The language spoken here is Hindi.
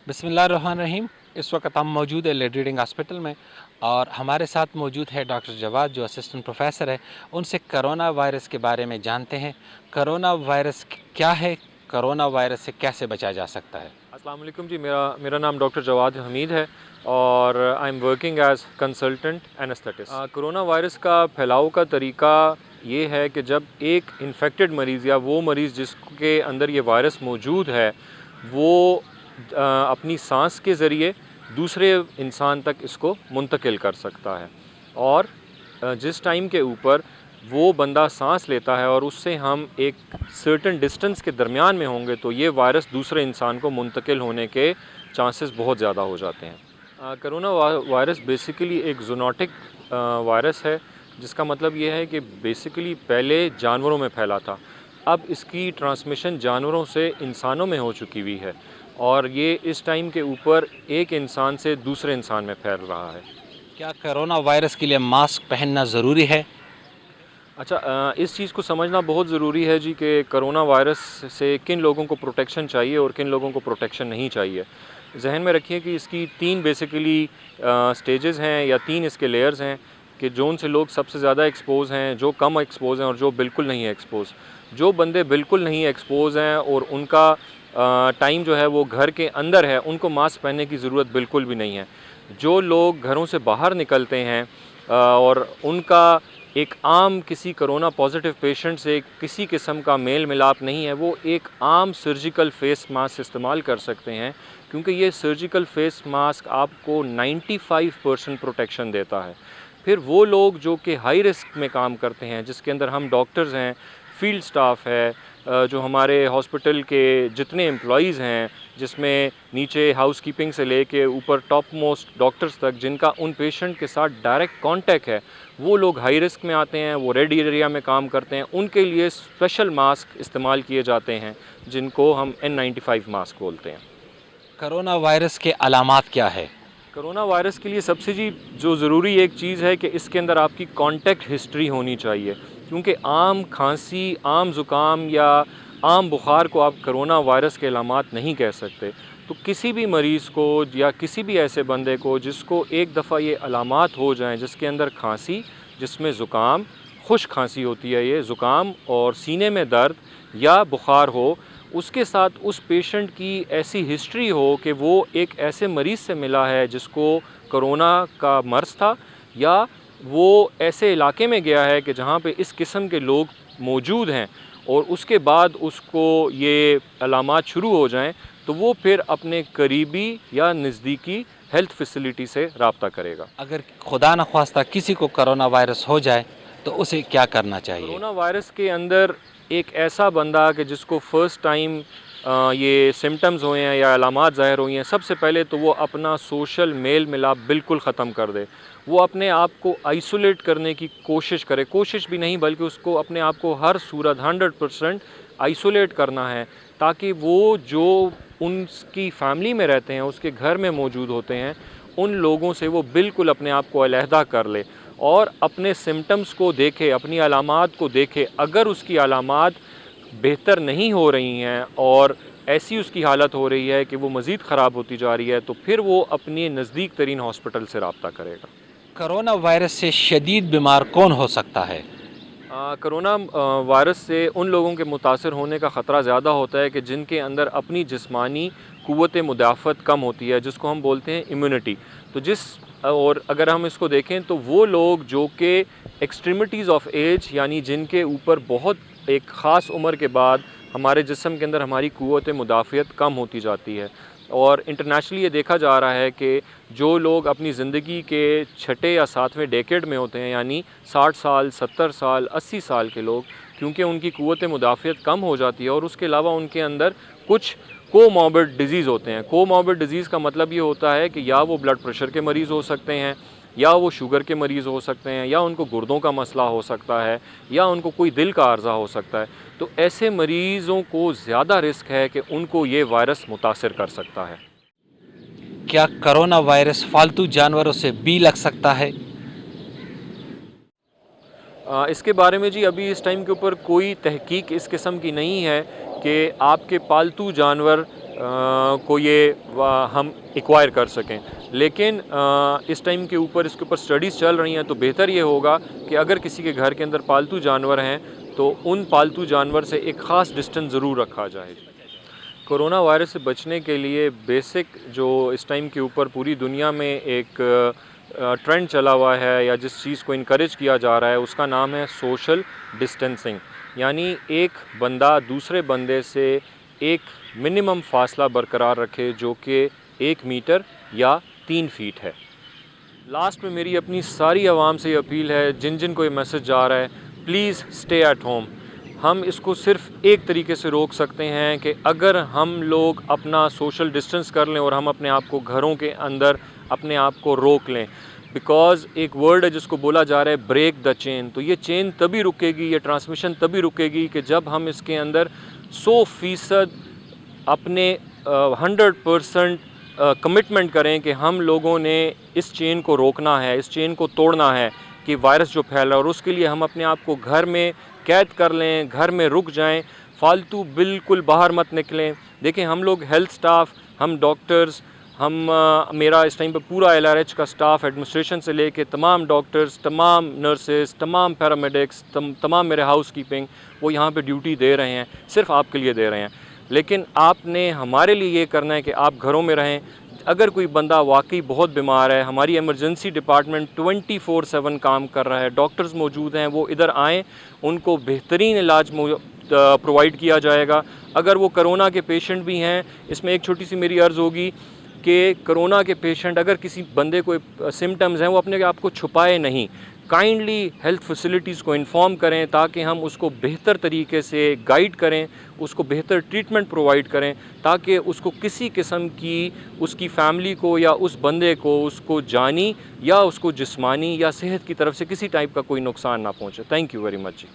बिस्मिल्लाहिर्रहमानिर्रहीम। इस वक्त हम मौजूद है लेडी रीडिंग हॉस्पिटल में और हमारे साथ मौजूद है डॉक्टर जवाद जो असिस्टेंट प्रोफेसर है। उनसे कोरोना वायरस के बारे में जानते हैं। कोरोना वायरस क्या है, कोरोना वायरस से कैसे बचा जा सकता है। अस्सलाम वालेकुम जी, मेरा नाम डॉक्टर जवाद हमीद है और I am working as consultant anaesthetist. Corona virus का फैलाव का तरीका ये है कि जब एक इन्फेक्टेड मरीज़ या वो मरीज़ जिसके अंदर ये वायरस मौजूद है वो अपनी सांस के ज़रिए दूसरे इंसान तक इसको मुंतकिल कर सकता है और जिस टाइम के ऊपर वो बंदा सांस लेता है और उससे हम एक सर्टेन डिस्टेंस के दरमियान में होंगे तो ये वायरस दूसरे इंसान को मुंतकिल होने के चांसेस बहुत ज़्यादा हो जाते हैं। कोरोना वायरस बेसिकली एक ज़ूनोटिक वायरस है, जिसका मतलब ये है कि बेसिकली पहले जानवरों में फैला था, अब इसकी ट्रांसमिशन जानवरों से इंसानों में हो चुकी हुई है और ये इस टाइम के ऊपर एक इंसान से दूसरे इंसान में फैल रहा है। क्या कोरोना वायरस के लिए मास्क पहनना ज़रूरी है? अच्छा, इस चीज़ को समझना बहुत ज़रूरी है जी कि कोरोना वायरस से किन लोगों को प्रोटेक्शन चाहिए और किन लोगों को प्रोटेक्शन नहीं चाहिए। जहन में रखिए कि इसकी तीन बेसिकली स्टेजेस हैं या तीन इसके लेयर्स हैं कि जोन से लोग सबसे ज़्यादा एक्सपोज़ हैं, जो कम एक्सपोज़ हैं और जो बिल्कुल नहीं है एक्सपोज़। जो बंदे बिल्कुल नहीं एक्सपोज़ हैं और उनका टाइम जो है वो घर के अंदर है, उनको मास्क पहनने की ज़रूरत बिल्कुल भी नहीं है। जो लोग घरों से बाहर निकलते हैं और उनका एक आम किसी कोरोना पॉजिटिव पेशेंट से किसी किस्म का मेल मिलाप नहीं है, वो एक आम सर्जिकल फेस मास्क इस्तेमाल कर सकते हैं, क्योंकि ये सर्जिकल फेस मास्क आपको 95% प्रोटेक्शन देता है। फिर वो लोग जो कि हाई रिस्क में काम करते हैं, जिसके अंदर हम डॉक्टर्स हैं, फील्ड स्टाफ है, जो हमारे हॉस्पिटल के जितने एम्प्लॉइज़ हैं, जिसमें नीचे हाउसकीपिंग से लेके ऊपर टॉप मोस्ट डॉक्टर्स तक जिनका उन पेशेंट के साथ डायरेक्ट कांटेक्ट है, वो लोग हाई रिस्क में आते हैं, वो रेड एरिया में काम करते हैं। उनके लिए स्पेशल मास्क इस्तेमाल किए जाते हैं जिनको हम N95 मास्क बोलते हैं। कोरोना वायरस के अलामात क्या है? कोरोना वायरस के लिए सबसे जो ज़रूरी एक चीज़ है कि इसके अंदर आपकी कांटेक्ट हिस्ट्री होनी चाहिए, क्योंकि आम खांसी, आम ज़ुकाम या आम बुखार को आप कोरोना वायरस के अलामात नहीं कह सकते। तो किसी भी मरीज़ को या किसी भी ऐसे बंदे को जिसको एक दफ़ा ये अलामात हो जाएं, जिसके अंदर खांसी, जिसमें ज़ुकाम, खुश्क खांसी होती है ये ज़ुकाम, और सीने में दर्द या बुखार हो, उसके साथ उस पेशेंट की ऐसी हिस्ट्री हो कि वो एक ऐसे मरीज़ से मिला है जिसको कोरोना का मर्ज़ था, या वो ऐसे इलाके में गया है कि जहाँ पे इस किस्म के लोग मौजूद हैं और उसके बाद उसको ये अलामात शुरू हो जाएं, तो वो फिर अपने करीबी या नज़दीकी हेल्थ फैसिलिटी से रब्ता करेगा। अगर खुदा न ख्वास्ता किसी को कोरोना वायरस हो जाए तो उसे क्या करना चाहिए? कोरोना वायरस के अंदर एक ऐसा बंदा कि जिसको फ़र्स्ट टाइम ये सिम्टम्स हुए हैं या अलामात ज़ाहिर हुई हैं, सबसे पहले तो वो अपना सोशल मेल मिलाप बिल्कुल ख़त्म कर दे। वो अपने आप को आइसोलेट करने की कोशिश करे, कोशिश भी नहीं बल्कि उसको अपने आप को हर सूरत 100% आइसोलेट करना है, ताकि वो जो उनकी फ़ैमिली में रहते हैं, उसके घर में मौजूद होते हैं, उन लोगों से वो बिल्कुल अपने आप को अलहदा कर ले और अपने सिम्टम्स को देखे, अपनी अलामात को देखे। अगर उसकी अलामात बेहतर नहीं हो रही हैं और ऐसी उसकी हालत हो रही है कि वो मज़ीद ख़राब होती जा रही है, तो फिर वो अपने नज़दीक तरीन हॉस्पिटल से रब्ता करेगा। कोरोना वायरस से शदीद बीमार कौन हो सकता है? कोरोना वायरस से उन लोगों के मुतासर होने का ख़तरा ज़्यादा होता है कि जिनके अंदर अपनी जिस्मानी क़ुव्वत मुदाफ़त कम होती है, जिसको हम बोलते हैं इम्यूनिटी। तो और अगर हम इसको देखें तो वो लोग जो कि एक्सट्रीमिटीज़ ऑफ एज, यानी जिनके ऊपर बहुत एक ख़ास उम्र के बाद हमारे जिस्म के अंदर हमारी क़ुव्वत मुदाफ़ियत कम होती जाती है, और इंटरनेशनली ये देखा जा रहा है कि जो लोग अपनी ज़िंदगी के छठे या सातवें डेकेड में होते हैं, यानी 60 साल, 70 साल, 80 साल के लोग, क्योंकि उनकी क़ुव्वत मुदाफ़ियत कम हो जाती है और उसके अलावा उनके अंदर कुछ कोमॉर्बिड डिज़ीज़ होते हैं। कोमॉर्बिड डिज़ीज़ का मतलब ये होता है कि या वो ब्लड प्रेशर के मरीज़ हो सकते हैं, या वो शुगर के मरीज़ हो सकते हैं, या उनको गुर्दों का मसला हो सकता है, या उनको कोई दिल का अर्ज़ा हो सकता है। तो ऐसे मरीज़ों को ज़्यादा रिस्क है कि उनको ये वायरस मुतासिर कर सकता है। क्या कोरोना वायरस पालतू जानवरों से भी लग सकता है? इसके बारे में जी अभी इस टाइम के ऊपर कोई तहकीक इस किस्म की नहीं है कि आपके पालतू जानवर को ये हम एक्वायर कर सकें। लेकिन इस टाइम के ऊपर इसके ऊपर स्टडीज़ चल रही हैं, तो बेहतर ये होगा कि अगर किसी के घर के अंदर पालतू जानवर हैं तो उन पालतू जानवर से एक ख़ास डिस्टेंस ज़रूर रखा जाए। कोरोना वायरस से बचने के लिए बेसिक जो इस टाइम के ऊपर पूरी दुनिया में एक ट्रेंड चला हुआ है या जिस चीज़ को इनकरेज किया जा रहा है उसका नाम है सोशल डिस्टेंसिंग, यानी एक बंदा दूसरे बंदे से एक मिनिमम फासला बरकरार रखे जो कि 1 मीटर या 3 फीट है। लास्ट में मेरी अपनी सारी आवाम से ये अपील है, जिन जिन को ये मैसेज जा रहा है, प्लीज़ स्टे एट होम। हम इसको सिर्फ एक तरीके से रोक सकते हैं कि अगर हम लोग अपना सोशल डिस्टेंस कर लें और हम अपने आप को घरों के अंदर अपने आप को रोक लें। बिकॉज़ एक वर्ड है जिसको बोला जा रहा है ब्रेक द चेन, तो ये चेन तभी रुकेगी, ये ट्रांसमिशन तभी रुकेगी कि जब हम इसके अंदर 100% अपने 100% कमिटमेंट करें कि हम लोगों ने इस चेन को रोकना है, इस चेन को तोड़ना है कि वायरस जो फैला और उसके लिए हम अपने आप को घर में कैद कर लें, घर में रुक जाएं, फालतू बिल्कुल बाहर मत निकलें। देखें, हम लोग हेल्थ स्टाफ, हम डॉक्टर्स, मेरा इस टाइम पे पूरा LRH का स्टाफ, एडमिनिस्ट्रेशन से लेके तमाम डॉक्टर्स, तमाम नर्सेस, तमाम पैरामेडिक्स, तमाम मेरे हाउस कीपिंग, वो यहाँ पे ड्यूटी दे रहे हैं, सिर्फ आपके लिए दे रहे हैं। लेकिन आपने हमारे लिए ये करना है कि आप घरों में रहें। अगर कोई बंदा वाकई बहुत बीमार है, हमारी इमरजेंसी डिपार्टमेंट 24/7 काम कर रहा है, डॉक्टर्स मौजूद हैं, वो इधर आएँ, उनको बेहतरीन इलाज प्रोवाइड किया जाएगा। अगर वो कोरोना के पेशेंट भी हैं, इसमें एक छोटी सी मेरी अर्ज़ होगी कि कोरोना के पेशेंट अगर किसी बंदे को सिम्टम्स हैं, वो अपने आप को छुपाए नहीं, काइंडली हेल्थ फैसिलिटीज़ को इन्फॉर्म करें ताकि हम उसको बेहतर तरीके से गाइड करें, उसको बेहतर ट्रीटमेंट प्रोवाइड करें ताकि उसको किसी किस्म की उसकी फ़ैमिली को या उस बंदे को उसको जानी या उसको जिस्मानी या सेहत की तरफ से किसी टाइप का कोई नुकसान ना पहुँचे। Thank you very much ji.